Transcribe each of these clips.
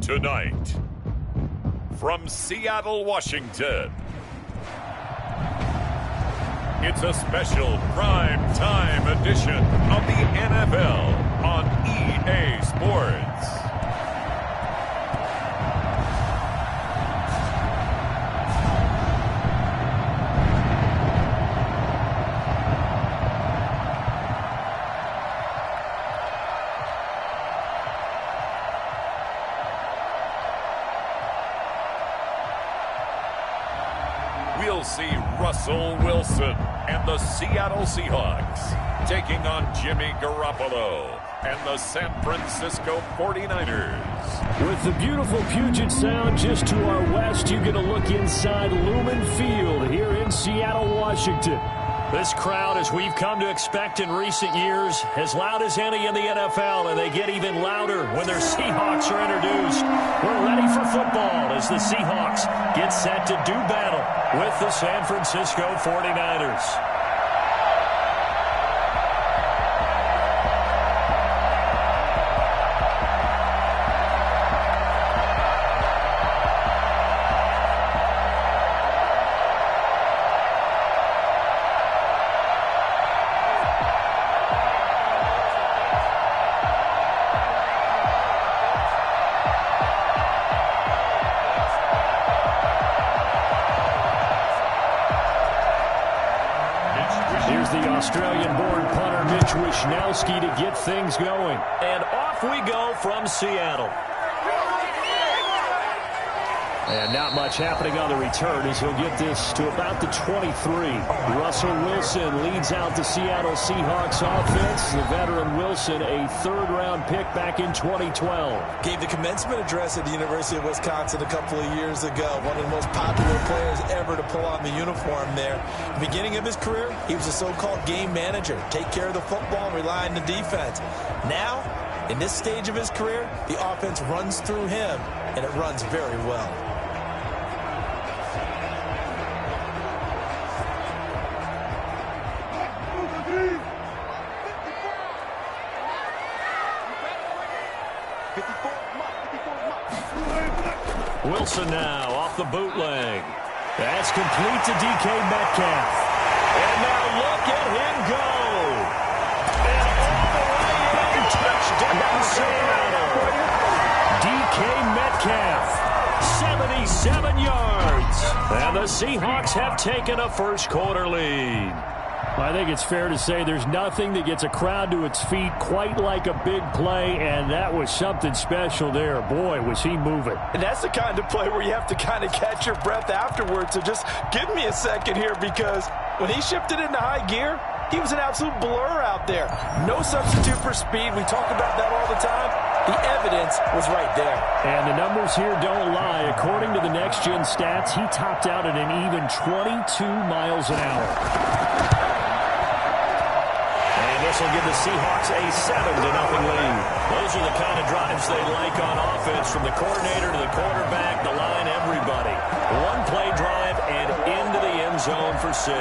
Tonight, from Seattle, Washington, it's a special prime time edition of the NFL on EA Sports. We'll see Russell Wilson and the Seattle Seahawks taking on Jimmy Garoppolo and the San Francisco 49ers. With the beautiful Puget Sound just to our west, you get a look inside Lumen Field here in Seattle, Washington. This crowd, as we've come to expect in recent years, as loud as any in the NFL, and they get even louder when their Seahawks are introduced. We're ready for football as the Seahawks get set to do battle with the San Francisco 49ers. Here's the Australian-born punter Mitch Wishnowsky to get things going. And off we go from Seattle. And not much happening on the return as he'll get this to about the 23. Russell Wilson leads out the Seattle Seahawks offense. The veteran Wilson, a third-round pick back in 2012. Gave the commencement address at the University of Wisconsin a couple of years ago. One of the most popular players ever to pull on the uniform there. At the beginning of his career, he was a so-called game manager. Take care of the football and rely on the defense. Now, in this stage of his career, the offense runs through him, and it runs very well. Wilson now off the bootleg. That's complete to DK Metcalf. And now look at him go. And all the way in, touchdown Seattle. DK Metcalf, 77 yards. And the Seahawks have taken a first quarter lead. I think it's fair to say there's nothing that gets a crowd to its feet quite like a big play, and that was something special there. Boy, was he moving. And that's the kind of play where you have to kind of catch your breath afterwards. So just give me a second here, because when he shifted into high gear, he was an absolute blur out there. No substitute for speed. We talk about that all the time. The evidence was right there. And the numbers here don't lie. According to the next-gen stats, he topped out at an even 22 miles an hour. This will give the Seahawks a 7-0 lead. Those are the kind of drives they like on offense, from the coordinator to the quarterback, the line, everybody. One play drive and into the end zone for 6.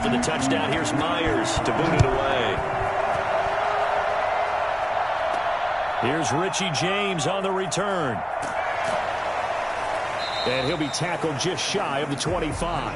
The touchdown, here's Myers to boot it away. Here's Richie James on the return. And he'll be tackled just shy of the 25.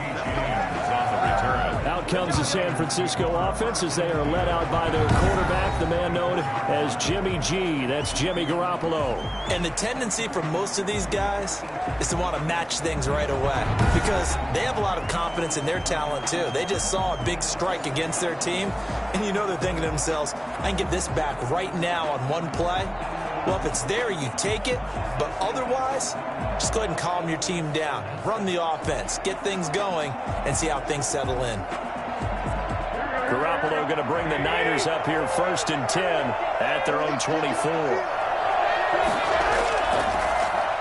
Out comes the San Francisco offense as they are led out by their quarterback, the man known as Jimmy G. That's Jimmy Garoppolo. And the tendency for most of these guys is to want to match things right away, because they have a lot of confidence in their talent too. They just saw a big strike against their team, and you know they're thinking to themselves, I can get this back right now on one play. Well, if it's there, you take it. But otherwise, just go ahead and calm your team down. Run the offense. Get things going and see how things settle in. Garoppolo going to bring the Niners up here 1st and 10 at their own 24.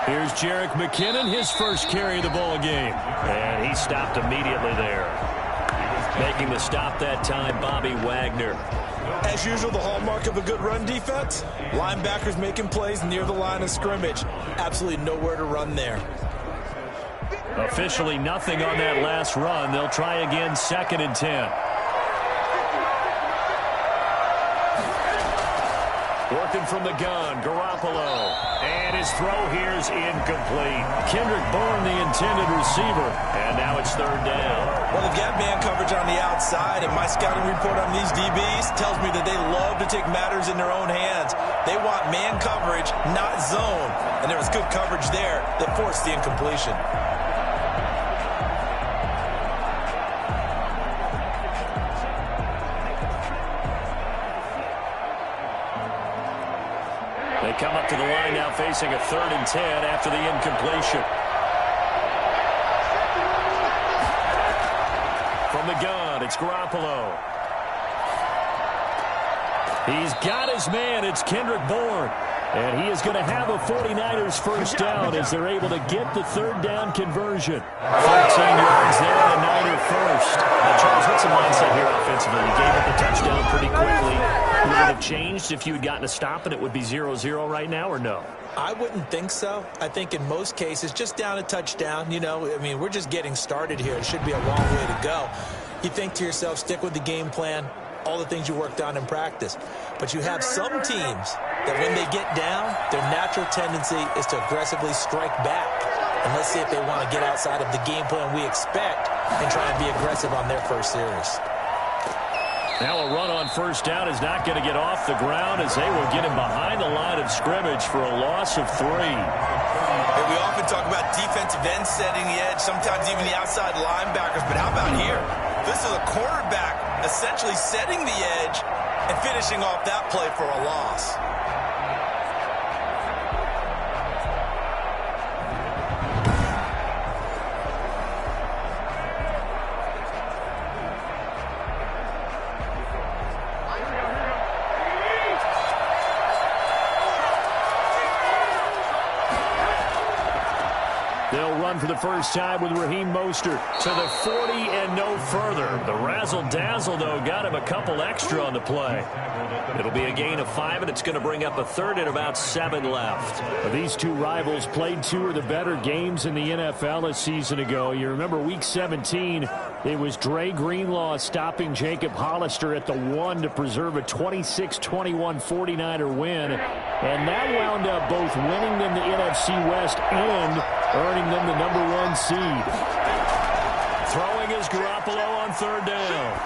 Here's Jerick McKinnon, his first carry of the ball game. And he stopped immediately there. Making the stop that time, Bobby Wagner. As usual, the hallmark of a good run defense, linebackers making plays near the line of scrimmage. Absolutely nowhere to run there. Officially nothing on that last run. They'll try again, 2nd and 10. Working from the gun, Garoppolo. And his throw here is incomplete. Kendrick Bourne, the intended receiver. And now it's 3rd down. Well, they've got man coverage on the outside, and my scouting report on these DBs tells me that they love to take matters in their own hands. They want man coverage, not zone. And there was good coverage there that forced the incompletion. They come up to the line now facing a 3rd and 10 after the incompletion. From the gun, it's Garoppolo. He's got his man. It's Kendrick Bourne. And he is going to have a 49ers first down as they're able to get the 3rd down conversion. 13 yards there and a Niner first. Now, Charles, what's the mindset here offensively? You gave up a touchdown pretty quickly. Would it have changed if you had gotten a stop and it would be 0-0 right now, or no? I wouldn't think so. I think in most cases, just down a touchdown, you know, I mean, we're just getting started here. It should be a long way to go. You think to yourself, stick with the game plan, all the things you worked on in practice. But you have some teams that when they get down, their natural tendency is to aggressively strike back. And let's see if they want to get outside of the game plan we expect and try and be aggressive on their first series. Now a run on 1st down is not going to get off the ground as they will get him behind the line of scrimmage for a loss of 3. And we often talk about defensive ends setting the edge, sometimes even the outside linebackers. But how about here? This is a quarterback essentially setting the edge and finishing off that play for a loss. They'll run for the first time with Raheem Mostert to the 40 and no further. The razzle-dazzle, though, got him a couple extra on the play. It'll be a gain of 5, and it's going to bring up a 3rd and about 7 left. These two rivals played 2 of the better games in the NFL a season ago. You remember Week 17, it was Dre Greenlaw stopping Jacob Hollister at the 1 to preserve a 26-21 49er win. And that wound up both winning them the NFC West and earning them the #1 seed. Throwing is Garoppolo on 3rd down.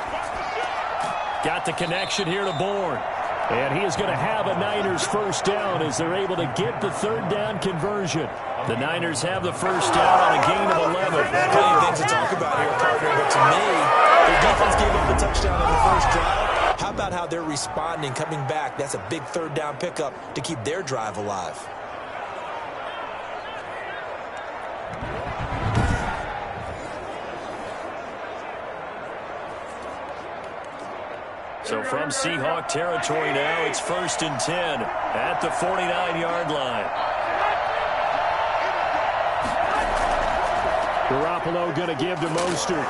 Got the connection here to Bourne. And he is going to have a Niners first down as they're able to get the 3rd down conversion. The Niners have the first down on a gain of 11. Plenty of things to talk about here, partner, but to me, their defense gave up the touchdown on the first drive. How about how they're responding, coming back? That's a big 3rd down pickup to keep their drive alive. So from Seahawk territory now, it's 1st and 10 at the 49-yard line. Garoppolo going to give to Mostert.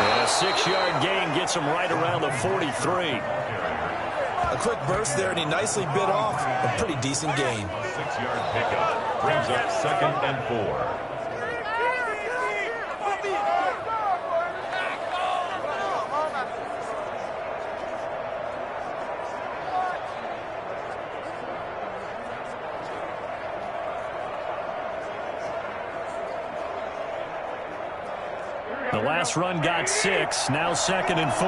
And a 6-yard gain gets him right around the 43. A quick burst there, and he nicely bit off a pretty decent gain. 6-yard pickup brings up 2nd and 4. The last run got 6, now 2nd and 4.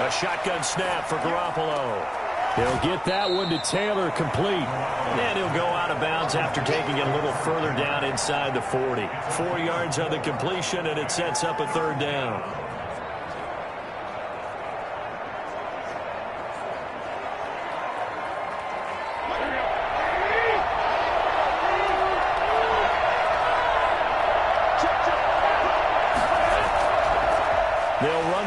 A shotgun snap for Garoppolo. He'll get that one to Taylor complete. And he'll go out of bounds after taking it a little further down inside the 40. 4 yards on the completion, and it sets up a 3rd down.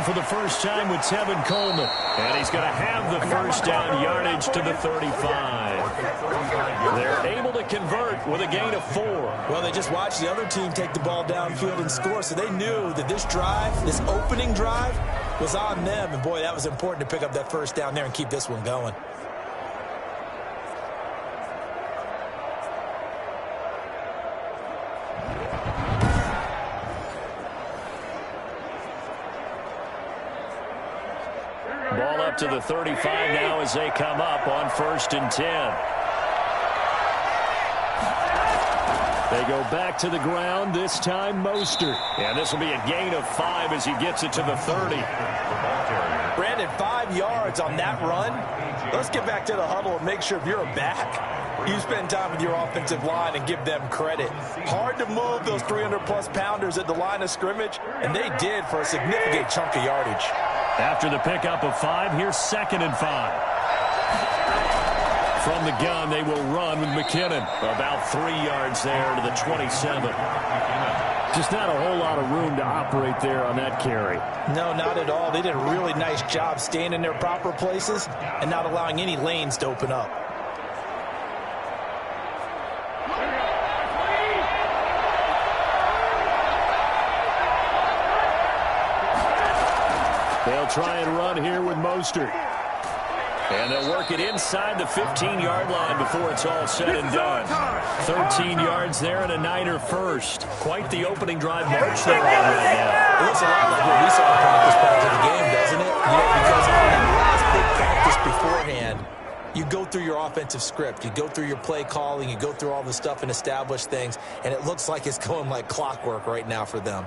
for the first time with Tevin Coleman. And he's going to have the first down yardage to the 35. They're able to convert with a gain of 4. Well, they just watched the other team take the ball downfield and score, so they knew that this drive, this opening drive, was on them. And, boy, that was important to pick up that first down there and keep this one going. Ball up to the 35 now as they come up on 1st and 10. They go back to the ground, this time Mostert. And this will be a gain of 5 as he gets it to the 30. Brandon, 5 yards on that run. Let's get back to the huddle and make sure if you're a back, you spend time with your offensive line and give them credit. Hard to move those 300-plus pounders at the line of scrimmage, and they did for a significant chunk of yardage. After the pickup of 5, here's 2nd and 5. From the gun, they will run with McKinnon. About 3 yards there to the 27. Just not a whole lot of room to operate there on that carry. No, not at all. They did a really nice job staying in their proper places and not allowing any lanes to open up. They'll try and run here with Mostert. And they'll work it inside the 15-yard line before it's all said and done. 13 yards there and a Niner first. Quite the opening drive march they're on right now. It looks a lot like what we saw in practice part of the game, doesn't it? You know, because on that last big practice beforehand, you go through your offensive script. You go through your play calling. You go through all the stuff and establish things. And it looks like it's going like clockwork right now for them.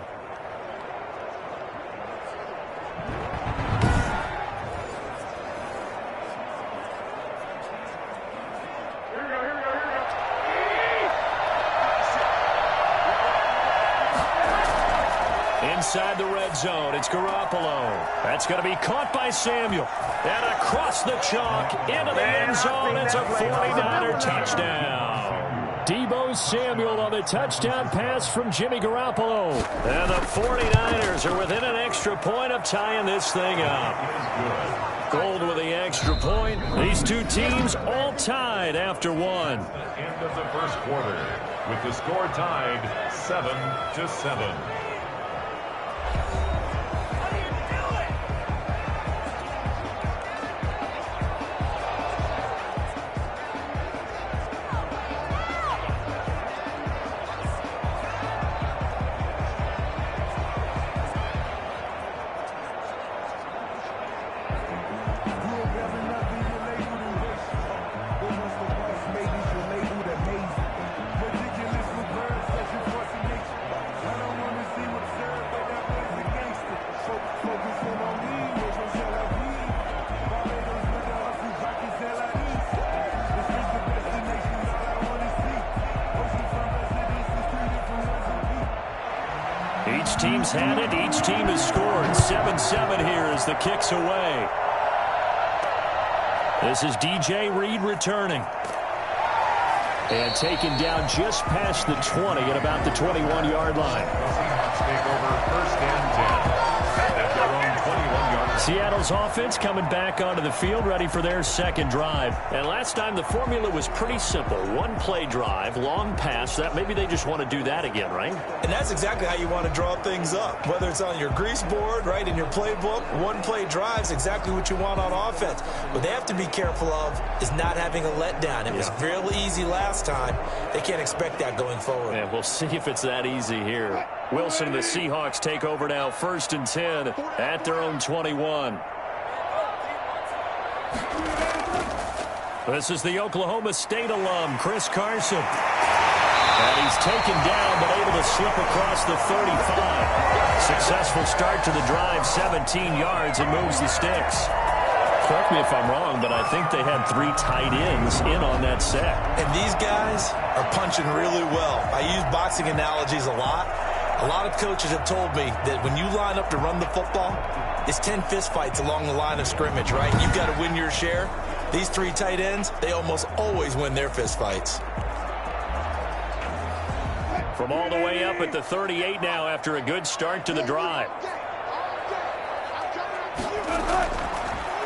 Inside the red zone, it's Garoppolo. That's going to be caught by Samuel. And across the chalk, into the end zone, it's a 49er touchdown. Deebo Samuel on the touchdown pass from Jimmy Garoppolo. And the 49ers are within an extra point of tying this thing up. Gold with the extra point. These two teams all tied after one. End of the first quarter with the score tied 7-7. Each team's had it. Each team has scored. 7-7 here as the kick's away. This is DJ Reed returning. And taken down just past the 20 at about the 21-yard line. Seahawks take over 1st and 10 at their own 21-yard line. Seattle's offense coming back onto the field, ready for their second drive. And last time the formula was pretty simple. One play drive, long pass. That maybe they just want to do that again, right? And that's exactly how you want to draw things up. Whether it's on your grease board, right, in your playbook, one play drive is exactly what you want on offense. What they have to be careful of is not having a letdown. It was real easy last time. They can't expect that going forward. Yeah, we'll see if it's that easy here. Wilson and the Seahawks take over now, 1st and 10 at their own 21. This is the Oklahoma State alum, Chris Carson. And he's taken down, but able to slip across the 35. Successful start to the drive, 17 yards, and moves the sticks. Correct me if I'm wrong, but I think they had 3 tight ends in on that set. And these guys are punching really well. I use boxing analogies a lot. A lot of coaches have told me that when you line up to run the football, it's 10 fistfights along the line of scrimmage, right? You've got to win your share. These 3 tight ends, they almost always win their fistfights. From all the way up at the 38 now after a good start to the drive.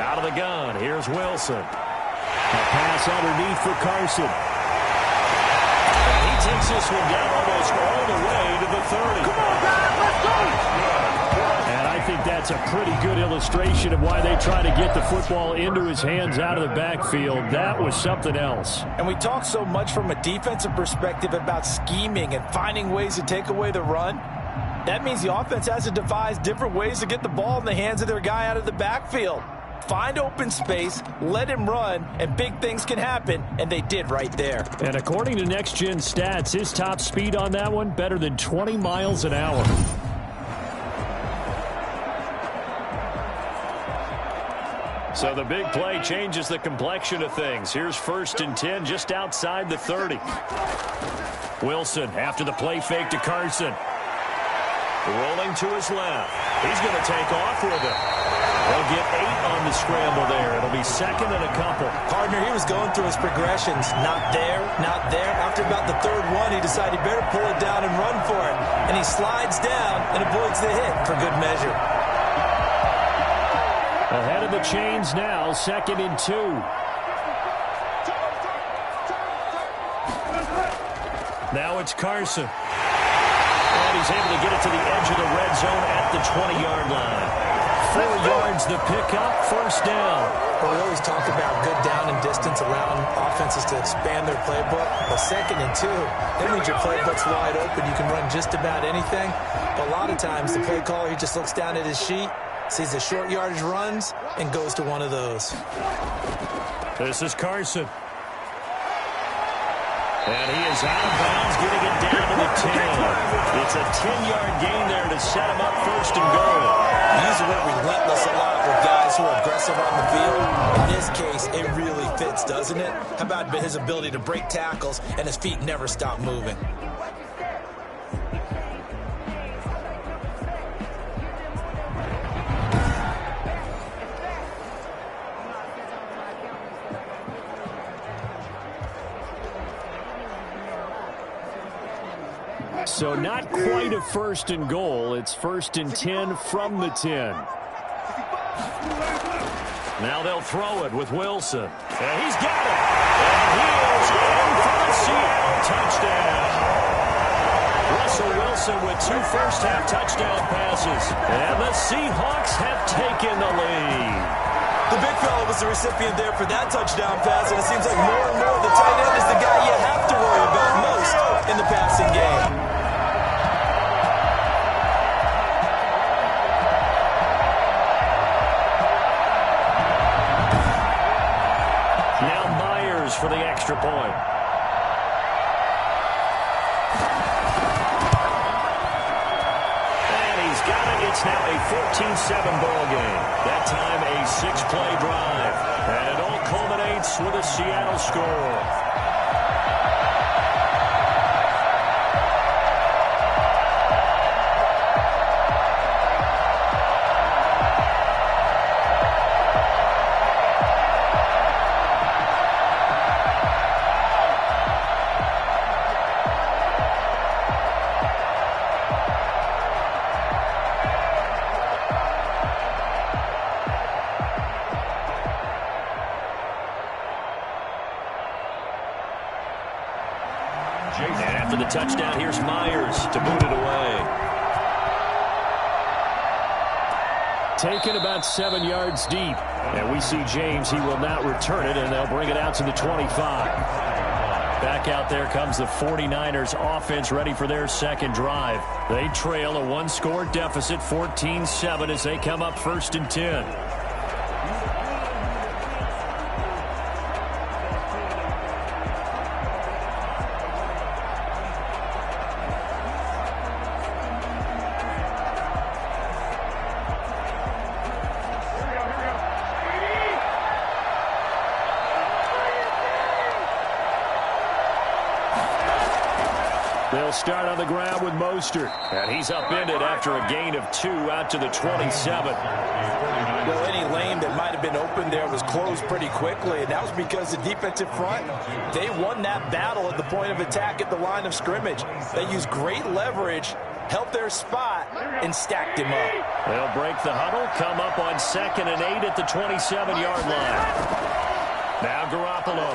Out of the gun, here's Wilson. A pass underneath for Carson. And he takes this one down almost all the way to the 30. Come on, guys, let's go! And I think that's a pretty good illustration of why they try to get the football into his hands out of the backfield. That was something else. And we talk so much from a defensive perspective about scheming and finding ways to take away the run. That means the offense has to devise different ways to get the ball in the hands of their guy out of the backfield. Find open space, let him run, and big things can happen, and they did right there. And according to Next Gen Stats, his top speed on that one, better than 20 miles an hour. So the big play changes the complexion of things. Here's 1st and 10 just outside the 30. Wilson after the play fake to Carson. Rolling to his left. He's going to take off with it. He'll get 8 on the scramble there. It'll be 2nd and a couple. Partner, he was going through his progressions. Not there, not there. After about the 3rd one, he decided he better pull it down and run for it. And he slides down and avoids the hit for good measure. Ahead of the chains now, 2nd and 2. Now it's Carson. And he's able to get it to the edge of the red zone at the 20-yard line. 4 yards the pickup, 1st down. Well, we always talk about good down and distance, allowing offenses to expand their playbook. But 2nd and 2, that means your playbook's wide open. You can run just about anything. But a lot of times, the play caller, he just looks down at his sheet, sees the short yardage runs, and goes to one of those. This is Carson. And he is out of bounds, getting it down to the 10. It's a 10-yard gain there to set him up 1st and goal. Use the word relentless a lot with guys who are aggressive on the field. In this case, it really fits, doesn't it? How about his ability to break tackles and his feet never stop moving? So not quite a 1st and goal. It's 1st and 10 from the 10. Now they'll throw it with Wilson. And he's got it. And he is in for the Seattle touchdown. Russell Wilson with 2 first-half touchdown passes. And the Seahawks have taken the lead. The big fella was the recipient there for that touchdown pass, and it seems like more and more the tight end is the guy you have to worry about most in the passing game. For the extra point. And he's got it. It's now a 14-7 ball game. That time a 6-play drive. And it all culminates with a Seattle score. And after the touchdown, here's Myers to boot it away. Taken about 7 yards deep. And we see James. He will not return it, and they'll bring it out to the 25. Back out there comes the 49ers offense ready for their 2nd drive. They trail a 1-score deficit, 14-7, as they come up 1st and 10. They'll start on the ground with Mostert. And he's upended after a gain of 2 out to the 27. Well, any lane that might have been open there was closed pretty quickly, and that was because the defensive front, they won that battle at the point of attack at the line of scrimmage. They used great leverage held their spot, and stacked him up. They'll break the huddle, come up on 2nd and 8 at the 27-yard line. Now Garoppolo.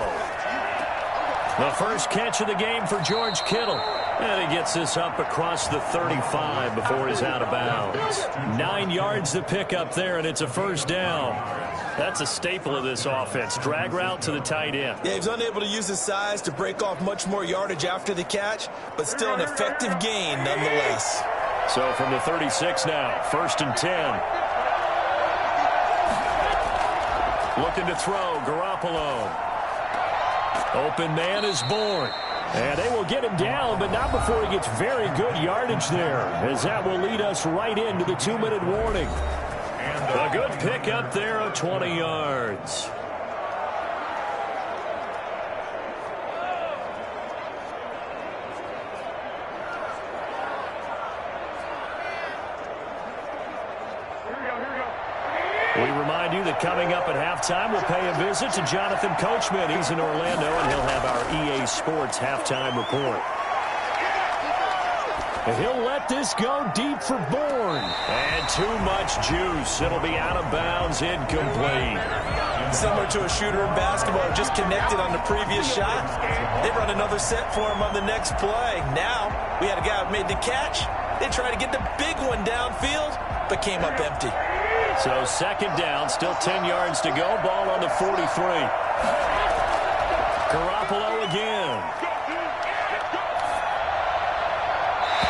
The first catch of the game for George Kittle. And he gets this up across the 35 before he's out of bounds. 9 yards to pick up there, and it's a first down. That's a staple of this offense. Drag route to the tight end. Yeah, he's unable to use his size to break off much more yardage after the catch, but still an effective gain nonetheless. So from the 36 now, 1st and 10. Looking to throw, Garoppolo. Open man is born. And they will get him down, but not before he gets very good yardage there, as that will lead us right into the 2-minute warning. A good pickup there of 20 yards. We remind you that coming up at halftime, we'll pay a visit to Jonathan Coachman. He's in Orlando, and he'll have our EA Sports halftime report. And he'll let this go deep for Bourne. And too much juice. It'll be out of bounds, incomplete. Similar to a shooter in basketball, just connected on the previous shot. They run another set for him on the next play. Now, we had a guy who made the catch. They tried to get the big one downfield, but came up empty. So 2nd down, still 10 yards to go. Ball on the 43. Garoppolo again.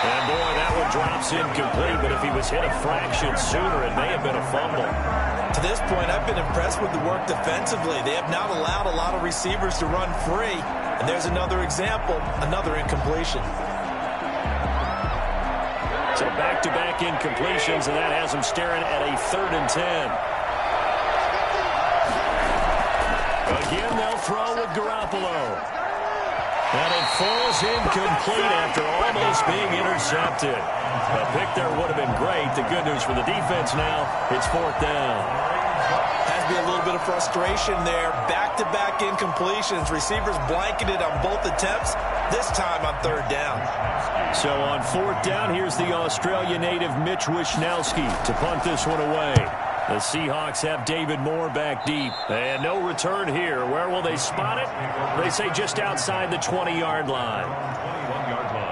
And boy, that one drops incomplete, but if he was hit a fraction sooner, it may have been a fumble. To this point, I've been impressed with the work defensively. They have not allowed a lot of receivers to run free. And there's another example, another incompletion. So back-to-back incompletions, and that has him staring at a 3rd and 10. Again, they'll throw with Garoppolo. And it falls incomplete after almost being intercepted. A pick there would have been great. The good news for the defense now, it's 4th down. Has to be a little bit of frustration there. Back-to-back incompletions. Receivers blanketed on both attempts, this time on 3rd down. So on 4th down, here's the Australia native Mitch Wishnowski to punt this one away. The Seahawks have David Moore back deep. And no return here. Where will they spot it? They say just outside the 20-yard line.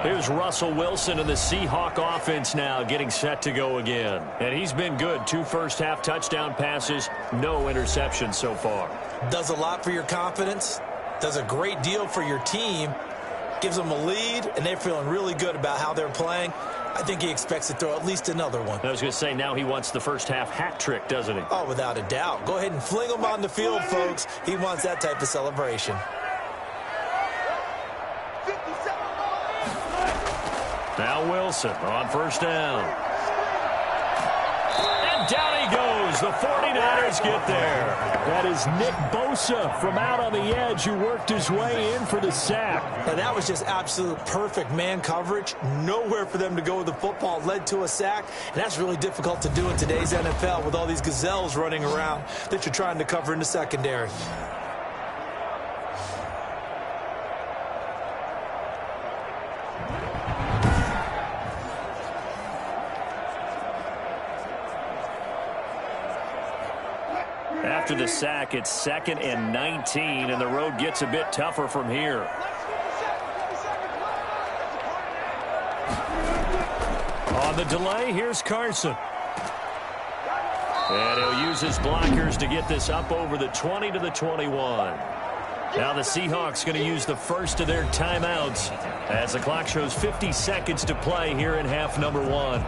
Here's Russell Wilson and the Seahawk offense now getting set to go again. And he's been good. 2 first-half touchdown passes, no interceptions so far. Does a lot for your confidence. Does a great deal for your team. Gives them a lead, and they're feeling really good about how they're playing. I think he expects to throw at least another one. I was going to say, now he wants the first-half hat trick, doesn't he? Oh, without a doubt. Go ahead and fling him on the field, folks. He wants that type of celebration. Now Wilson on 1st down. And down he goes. The 49ers get there. That is Nick Bosa from out on the edge who worked his way in for the sack. Now, that was just absolute perfect man coverage. Nowhere for them to go with the football. Led to a sack. And that's really difficult to do in today's NFL with all these gazelles running around that you're trying to cover in the secondary. After the sack, it's 2nd and 19, and the road gets a bit tougher from here. On the delay, here's Carson. And he'll use his blockers to get this up over the 20 to the 21. Now the Seahawks going to use the first of their timeouts as the clock shows 50 seconds to play here in half number 1.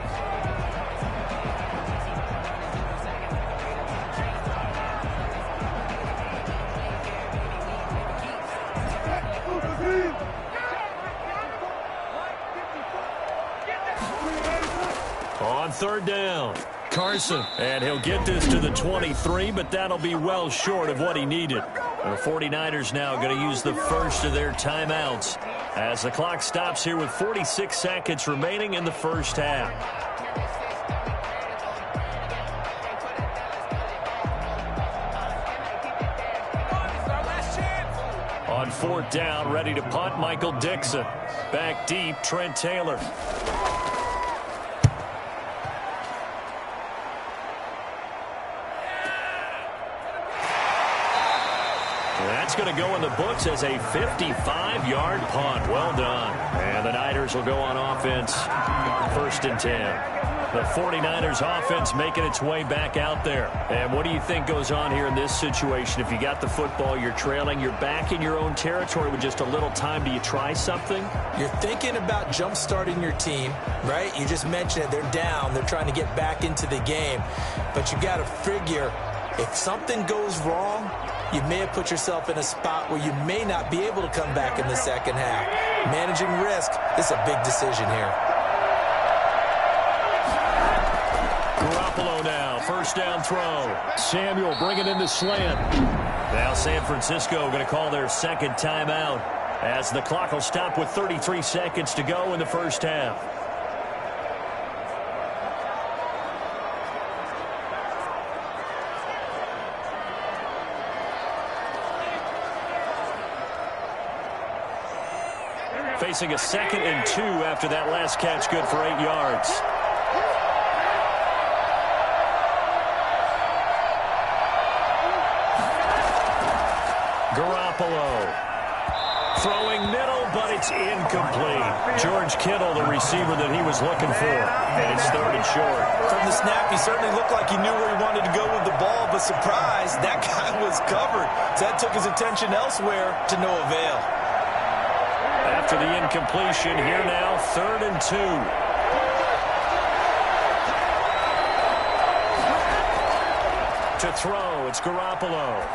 On 3rd down, Carson. And he'll get this to the 23, but that'll be well short of what he needed. The 49ers now going to use the first of their timeouts as the clock stops here with 46 seconds remaining in the first half. On 4th down, ready to punt, Michael Dixon. Back deep, Trent Taylor. that's going to go in the books as a 55-yard punt. Well done. And the Niners will go on offense, 1st and 10. The 49ers offense making its way back out there. And what do you think goes on here in this situation? If you got the football, you're trailing, you're back in your own territory with just a little time. Do you try something? You're thinking about jump-starting your team, right? You just mentioned it. They're down. They're trying to get back into the game. But you got to figure if something goes wrong, you may have put yourself in a spot where you may not be able to come back in the second half. Managing risk, this is a big decision here. Garoppolo now, 1st down throw. Samuel bringing in the slant. Now San Francisco going to call their 2nd timeout as the clock will stop with 33 seconds to go in the 1st half. Facing a 2nd and 2 after that last catch, good for 8 yards. Garoppolo throwing middle, but it's incomplete. George Kittle, the receiver that he was looking for, and it's 3rd and short. From the snap, he certainly looked like he knew where he wanted to go with the ball, but surprise, that guy was covered. So that took his attention elsewhere to no avail. After the incompletion, here now, 3rd and 2. To throw, it's Garoppolo.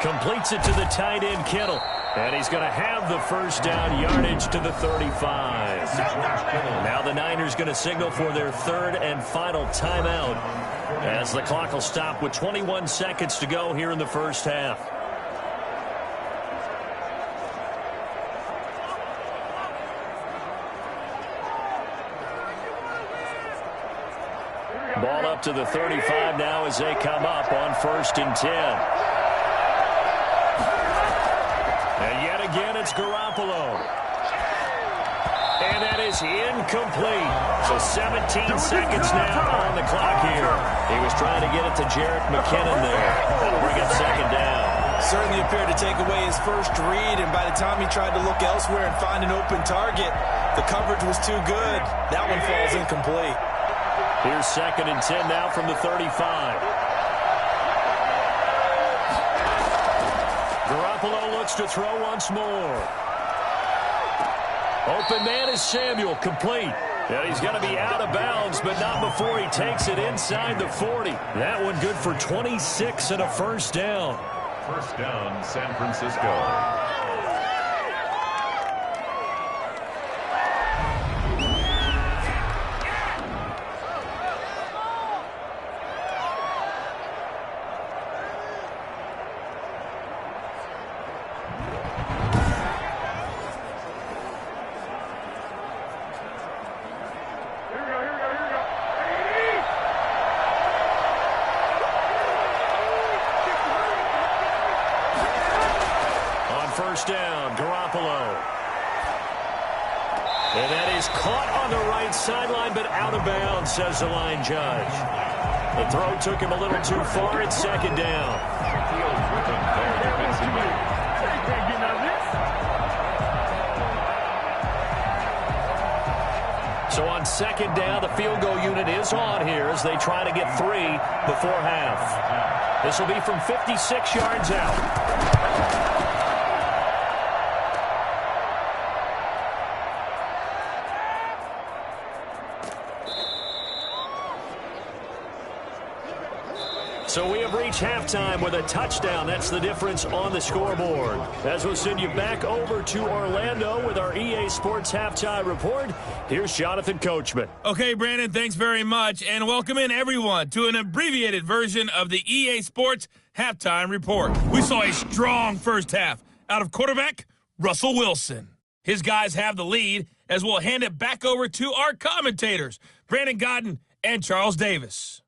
Completes it to the tight end, Kittle. And he's going to have the 1st down, yardage to the 35. Now the Niners going to signal for their 3rd and final timeout as the clock will stop with 21 seconds to go here in the 1st half. Ball up to the 35 now as they come up on 1st and 10. And yet again, it's Garoppolo. And that is incomplete. So 17 seconds now on the clock here. He was trying to get it to Jerick McKinnon there. That'll bring up 2nd down. Certainly appeared to take away his first read, and by the time he tried to look elsewhere and find an open target, the coverage was too good. That one falls incomplete. Here's 2nd and 10 now from the 35. Garoppolo looks to throw once more. Open man is Samuel, complete. And he's going to be out of bounds, but not before he takes it inside the 40. That one good for 26 and a 1st down. 1st down, San Francisco. Down, Garoppolo. And that is caught on the right sideline, but out of bounds, says the line judge. The throw took him a little too far. It's 2nd down. So on 2nd down, the field goal unit is on here as they try to get 3 before half. This will be from 56 yards out. So we have reached halftime with a touchdown. That's the difference on the scoreboard. As we'll send you back over to Orlando with our EA Sports Halftime Report, here's Jonathan Coachman. Okay, Brandon, thanks very much. And welcome in, everyone, to an abbreviated version of the EA Sports Halftime Report. We saw a strong first half out of quarterback Russell Wilson. His guys have the lead as we'll hand it back over to our commentators, Brandon Godden and Charles Davis.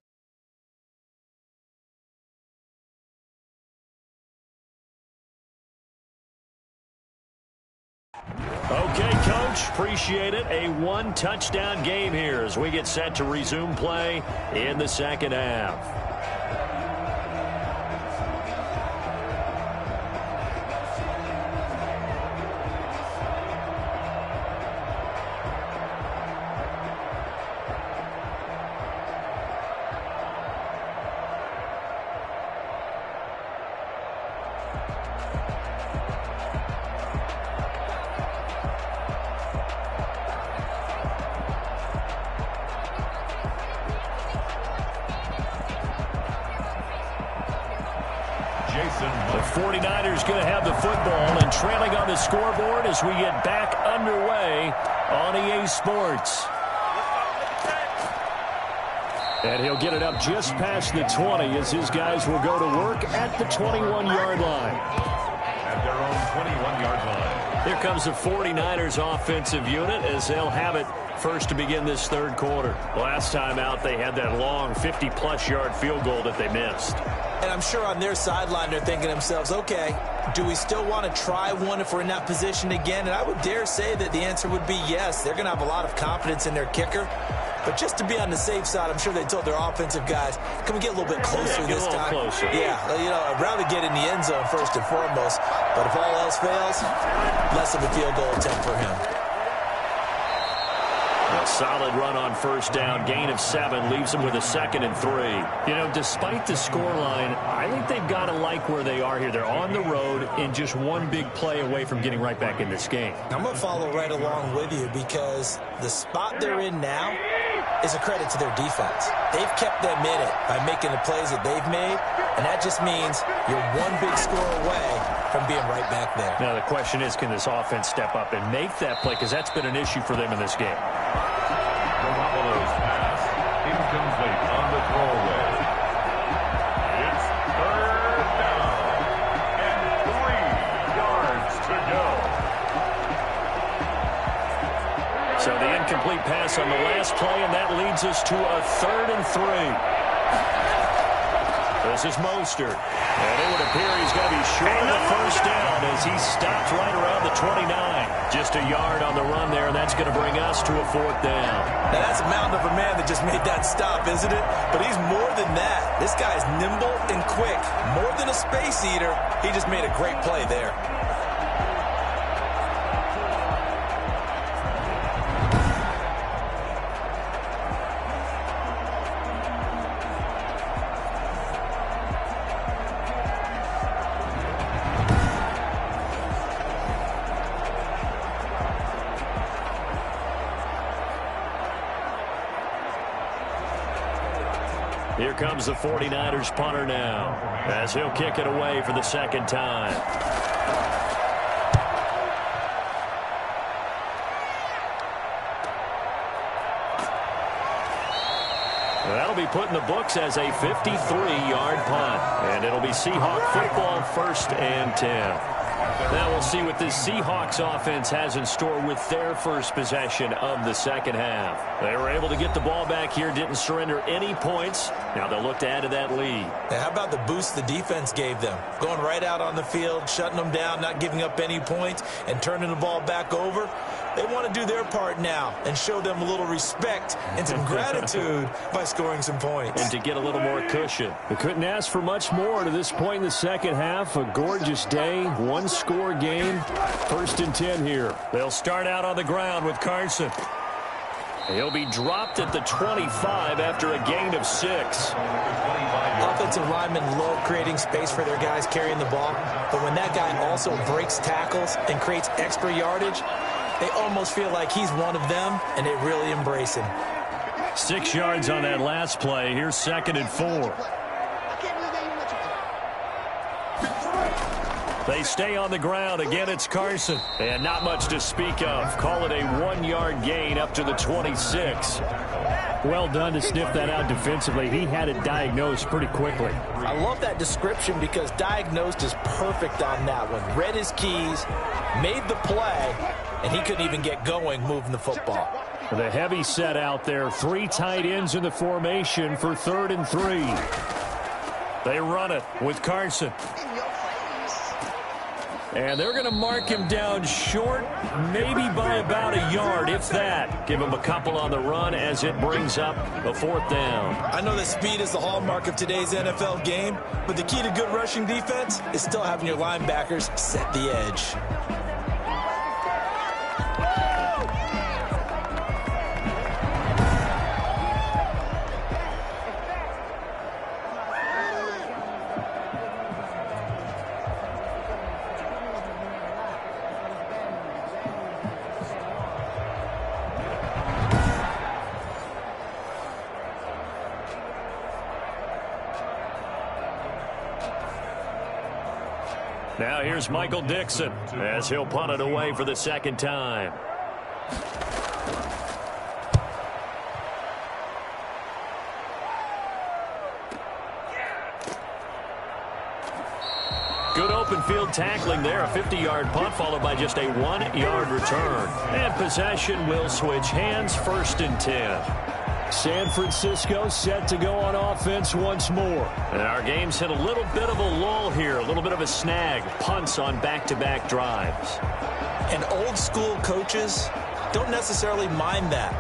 Okay, Coach, appreciate it. A one-touchdown game here as we get set to resume play in the second half. 49ers going to have the football and trailing on the scoreboard as we get back underway on EA Sports. And he'll get it up just past the 20 as his guys will go to work at the 21-yard line. At their own 21-yard line. Here comes the 49ers offensive unit as they'll have it first to begin this third quarter. Last time out, they had that long 50-plus yard field goal that they missed. And I'm sure on their sideline they're thinking to themselves, okay, do we still want to try one if we're in that position again? And I would dare say that the answer would be yes. They're going to have a lot of confidence in their kicker. But just to be on the safe side, I'm sure they told their offensive guys, can we get a little bit closer this time? Closer. Yeah, you know, I'd rather get in the end zone first and foremost. But if all else fails, less of a field goal attempt for him. A solid run on first down. Gain of 7 leaves them with a 2nd and 3. You know, despite the scoreline, I think they've got to like where they are here. They're on the road and just one big play away from getting right back in this game. I'm going to follow right along with you because the spot they're in now is a credit to their defense. They've kept them in it by making the plays that they've made, and that just means you're one big score away from being right back there. Now, the question is, can this offense step up and make that play? Because that's been an issue for them in this game. Garoppolo's pass. Incomplete on the throwaway. It's third down. And 3 yards to go. So the incomplete pass on the last play, and that leads us to a 3rd and 3. This is Mostert. And it would appear he's going to be short of the first down as he stopped right around the 29. Just a yard on the run there, and that's going to bring us to a 4th down. Now, that's a mountain of a man that just made that stop, isn't it? But he's more than that. This guy's nimble and quick. More than a space eater, he just made a great play there. Here comes the 49ers punter now as he'll kick it away for the 2nd time. That'll be put in the books as a 53-yard punt. And it'll be Seahawk football, 1st and 10. Now we'll see what this Seahawks offense has in store with their first possession of the 2nd half. They were able to get the ball back here, didn't surrender any points. Now they'll look to add to that lead. Now, how about the boost the defense gave them? Going right out on the field, shutting them down, not giving up any points, and turning the ball back over. They want to do their part now and show them a little respect and some gratitude by scoring some points. And to get a little more cushion. We couldn't ask for much more to this point in the 2nd half. A gorgeous day, one-score game, 1st and 10 here. They'll start out on the ground with Carson. He'll be dropped at the 25 after a gain of 6. Offensive linemen love creating space for their guys carrying the ball, but when that guy also breaks tackles and creates extra yardage, they almost feel like he's one of them, and they really embrace him. 6 yards on that last play. Here's 2nd and 4. They stay on the ground. Again, it's Carson. And not much to speak of. Call it a 1-yard gain up to the 26. Well done to sniff that out defensively. He had it diagnosed pretty quickly. I love that description because diagnosed is perfect on that one. Read his keys, made the play, and he couldn't even get going moving the football. The heavy set out there. 3 tight ends in the formation for 3rd and 3. They run it with Carson. And they're going to mark him down short, maybe by about a yard, if that. Give him a couple on the run as it brings up a 4th down. I know that speed is the hallmark of today's NFL game, but the key to good rushing defense is still having your linebackers set the edge. Now here's Michael Dixon as he'll punt it away for the second time. Good open field tackling there. A 50-yard punt followed by just a 1-yard return. And possession will switch hands, 1st and 10. San Francisco set to go on offense once more. And our game's hit a little bit of a lull here, a little bit of a snag. Punts on back-to-back drives. And old-school coaches don't necessarily mind that.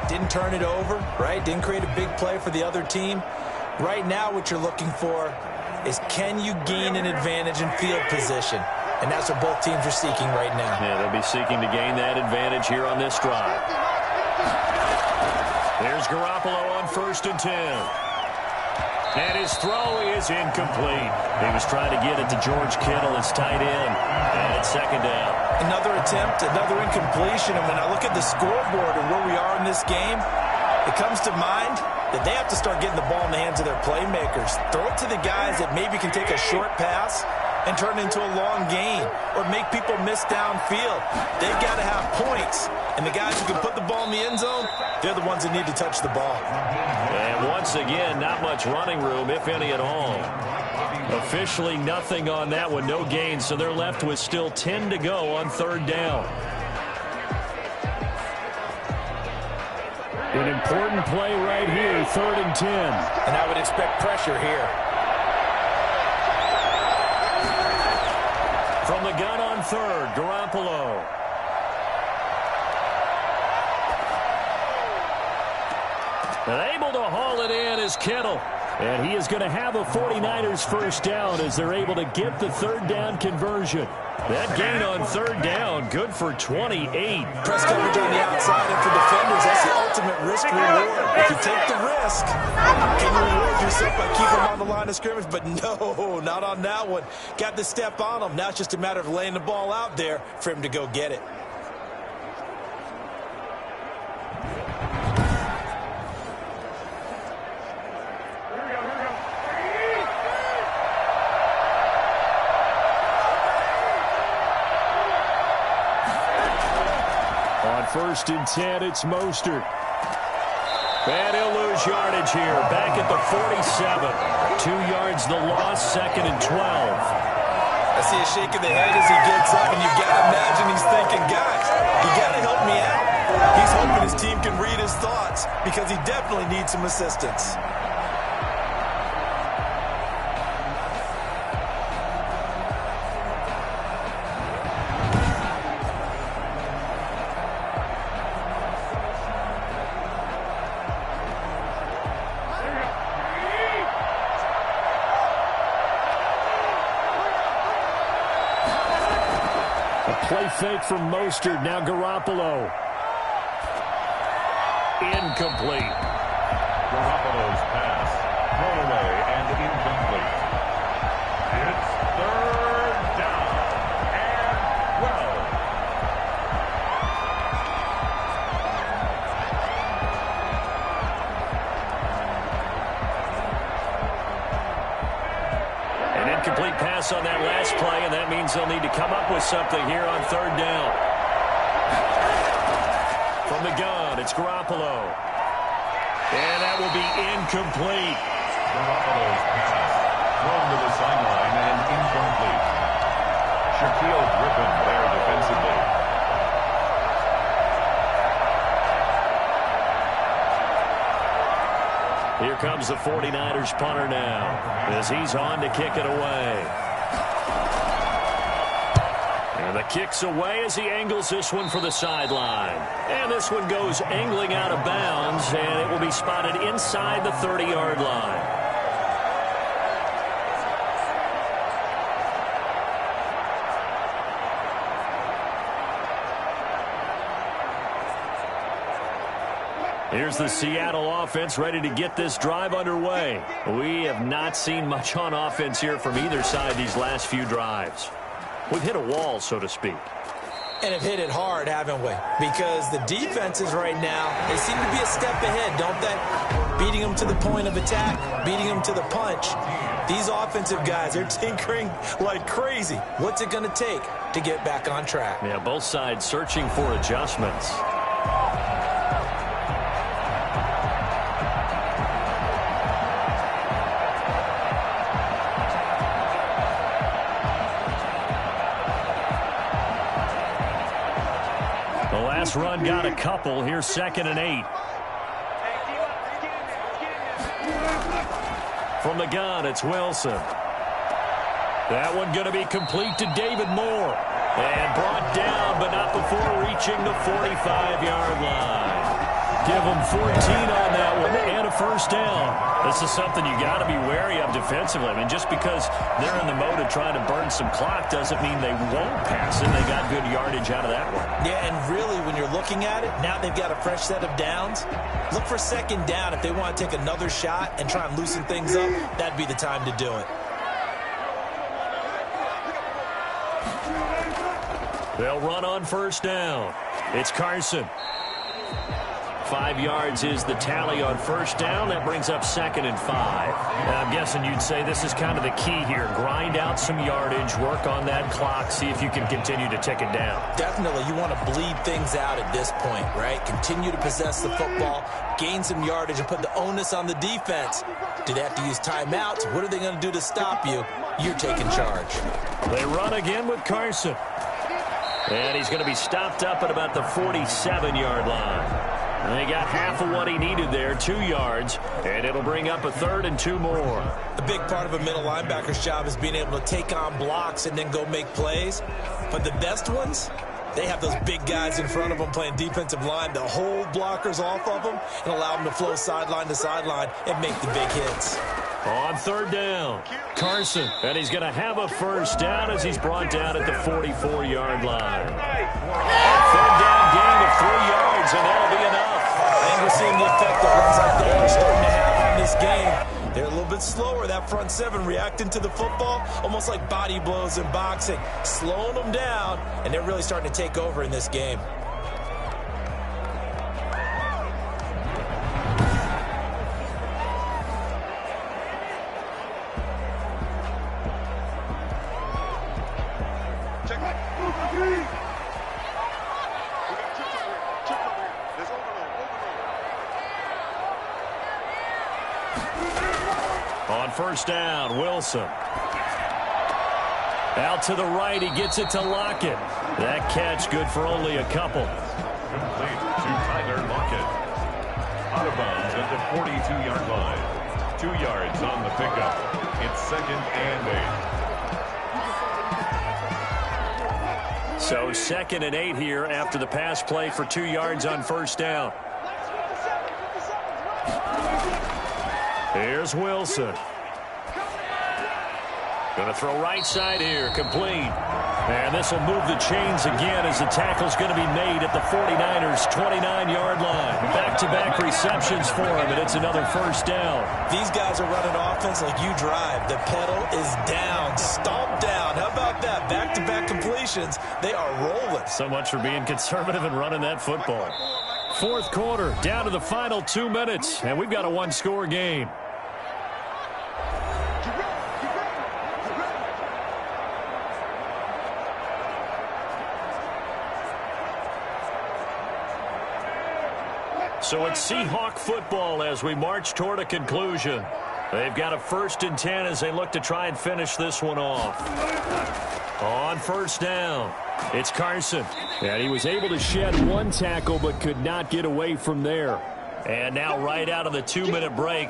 Didn't turn it over, right? Didn't create a big play for the other team. Right now what you're looking for is can you gain an advantage in field position? And that's what both teams are seeking right now. Yeah, they'll be seeking to gain that advantage here on this drive. There's Garoppolo on 1st and 10. And his throw is incomplete. He was trying to get it to George Kittle, his tight end. And it's 2nd down. Another attempt, another incompletion. And when I look at the scoreboard and where we are in this game, it comes to mind that they have to start getting the ball in the hands of their playmakers. Throw it to the guys that maybe can take a short pass and turn it into a long gain or make people miss downfield. They've got to have points. And the guys who can put the ball in the end zone, they're the ones that need to touch the ball. And once again, not much running room, if any at all. Officially nothing on that one, no gain. So they're left with still 10 to go on 3rd down. An important play right here, 3rd and 10. And I would expect pressure here. From the gun on 3rd, Garoppolo. And able to haul it in is Kittle. And he is going to have a 49ers 1st down as they're able to get the 3rd down conversion. That gain on 3rd down, good for 28. Press coverage on the outside, and for defenders, that's the ultimate risk-reward. If you take the risk, can you reward yourself by keeping them on the line of scrimmage? But no, not on that one. Got to step on them. Now it's just a matter of laying the ball out there for him to go get it. On 1st and 10, it's Mostert. And he'll lose yardage here. Back at the 47. 2 yards the loss, 2nd and 12. I see a shake of the head as he gets up, and you've got to imagine he's thinking, guys, you got to help me out. He's hoping his team can read his thoughts because he definitely needs some assistance. Play fake from Mostert. Now Garoppolo. Incomplete. Garoppolo's pass thrown away and incomplete. It's 3rd down and 12. An incomplete pass on that last play, and that means they'll need to come up with something here on 3rd down. From the gun, it's Garoppolo. And that will be incomplete. Garoppolo's pass thrown to the sideline and incomplete. Shaquille Griffin there defensively. Here comes the 49ers punter now as he's on to kick it away. And the kick's away as he angles this one for the sideline. And this one goes angling out of bounds, and it will be spotted inside the 30-yard line. Here's the Seattle offense ready to get this drive underway. We have not seen much on offense here from either side these last few drives. We've hit a wall, so to speak. And have hit it hard, haven't we? Because the defenses right now, they seem to be a step ahead, don't they? beating them to the point of attack, beating them to the punch. These offensive guys are tinkering like crazy. What's it going to take to get back on track? Yeah, both sides searching for adjustments. The last run got a couple. Here's 2nd and 8. From the gun, it's Wilson. That one going to be complete to David Moore. And brought down, but not before reaching the 45-yard line. Give them 14 on that one and a first down. This is something you got to be wary of defensively. I mean, just because they're in the mode of trying to burn some clock doesn't mean they won't pass it. They got good yardage out of that one. Yeah, and really, when you're looking at it, now they've got a fresh set of downs. Look for 2nd down. If they want to take another shot and try and loosen things up, that'd be the time to do it. They'll run on first down. It's Carson. 5 yards is the tally on first down. That brings up 2nd and 5. Now, I'm guessing you'd say this is kind of the key here. Grind out some yardage, work on that clock, see if you can continue to tick it down. Definitely. You want to bleed things out at this point, right? Continue to possess the football, gain some yardage, and put the onus on the defense. Do they have to use timeouts? What are they going to do to stop you? You're taking charge. They run again with Carson. And he's going to be stopped up at about the 47-yard line. And they got half of what he needed there, 2 yards, and it'll bring up a 3rd and 2 more. A big part of a middle linebacker's job is being able to take on blocks and then go make plays. But the best ones, they have those big guys in front of them playing defensive line to hold blockers off of them and allow them to flow sideline to sideline and make the big hits. On 3rd down, Carson, and he's going to have a first down as he's brought down at the 44-yard line. 3rd down gain of 3 yards, and that'll be enough. I think we're seeing the effect that runs like that are starting to have in this game. They're a little bit slower, that front 7, reacting to the football, almost like body blows in boxing, slowing them down, and they're really starting to take over in this game. On first down, Wilson. Out to the right, he gets it to Lockett. That catch good for only a couple. Complete to Tyler Lockett. Out of bounds at the 42-yard line. 2 yards on the pickup. It's 2nd and 8. So 2nd and 8 here after the pass play for 2 yards on first down. Here's Wilson. Going to throw right side here, complete. And this will move the chains again as the tackle's going to be made at the 49ers' 29-yard line. Back-to-back receptions for him, and it's another first down. These guys are running offense like you drive. The pedal is down, stomped down. How about that? Back-to-back completions. They are rolling. So much for being conservative and running that football. 4th quarter, down to the final 2 minutes, and we've got a one-score game. So it's Seahawk football as we march toward a conclusion. They've got a 1st and 10 as they look to try and finish this one off. On first down, it's Carson. And he was able to shed 1 tackle but could not get away from there. And now right out of the 2-minute break,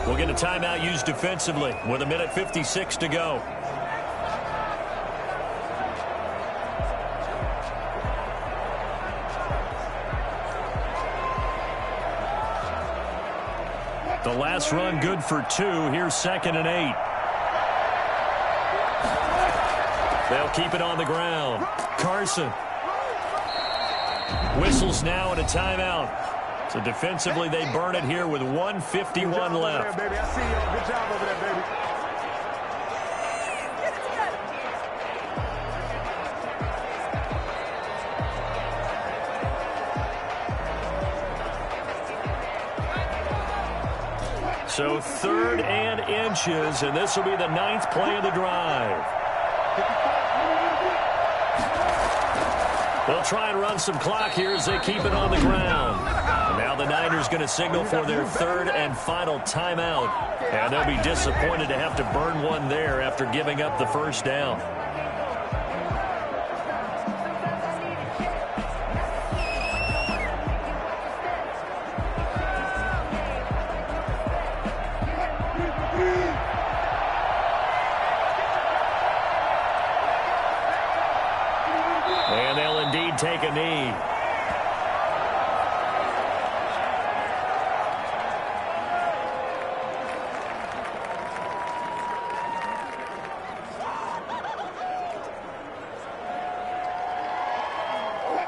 we'll get a timeout used defensively with 1:56 to go. The last run good for 2. Here's 2nd and 8. They'll keep it on the ground. Carson. Whistles now and a timeout. So defensively they burn it here with 1:51 left. Good job over there, baby. So 3rd and inches, and this will be the 9th play of the drive. They'll try and run some clock here as they keep it on the ground. And now the Niners going to signal for their 3rd and final timeout. And they'll be disappointed to have to burn one there after giving up the first down. And they'll indeed take a knee.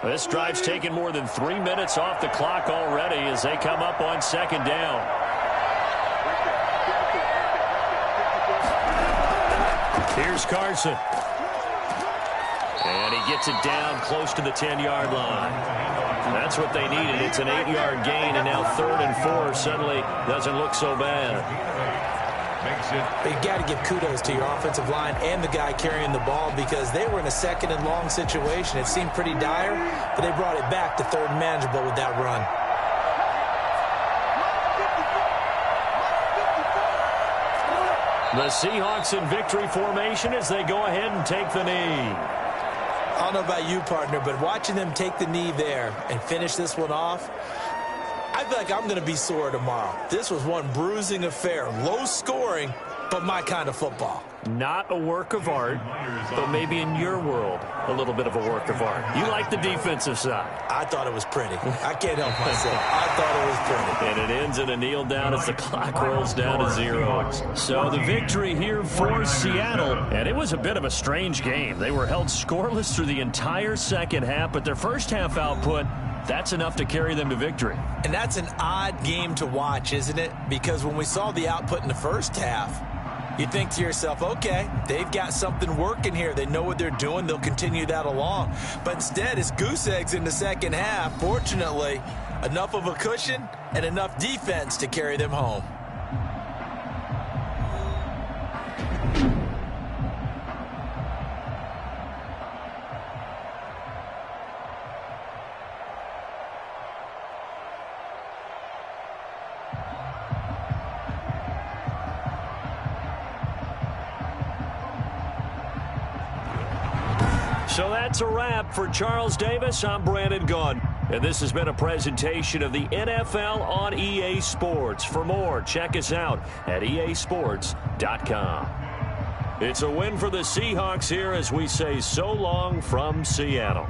This drive's taken more than 3 minutes off the clock already as they come up on 2nd down. Here's Carson. And he gets it down close to the 10-yard line. That's what they needed. It's an 8-yard gain, and now 3rd and 4 suddenly doesn't look so bad. You've got to give kudos to your offensive line and the guy carrying the ball because they were in a 2nd and long situation. It seemed pretty dire, but they brought it back to 3rd and manageable with that run. The Seahawks in victory formation as they go ahead and take the knee. I don't know about you, partner, but watching them take the knee there and finish this one off, I feel like I'm going to be sore tomorrow. This was one bruising affair. Low scoring, but my kind of football. Not a work of art, but maybe in your world, a little bit of a work of art. You like the defensive side. I thought it was pretty. I can't help myself. I thought it was pretty. And it ends in a kneel down as the clock rolls down to 0. So the victory here for Seattle. And it was a bit of a strange game. They were held scoreless through the entire second half, but their first half output, that's enough to carry them to victory. And that's an odd game to watch, isn't it? Because when we saw the output in the first half, you think to yourself, okay, they've got something working here. They know what they're doing. They'll continue that along. But instead, it's goose eggs in the second half. Fortunately, enough of a cushion and enough defense to carry them home. So that's a wrap for Charles Davis. I'm Brandon Gaudin. And this has been a presentation of the NFL on EA Sports. For more, check us out at easports.com. It's a win for the Seahawks here as we say so long from Seattle.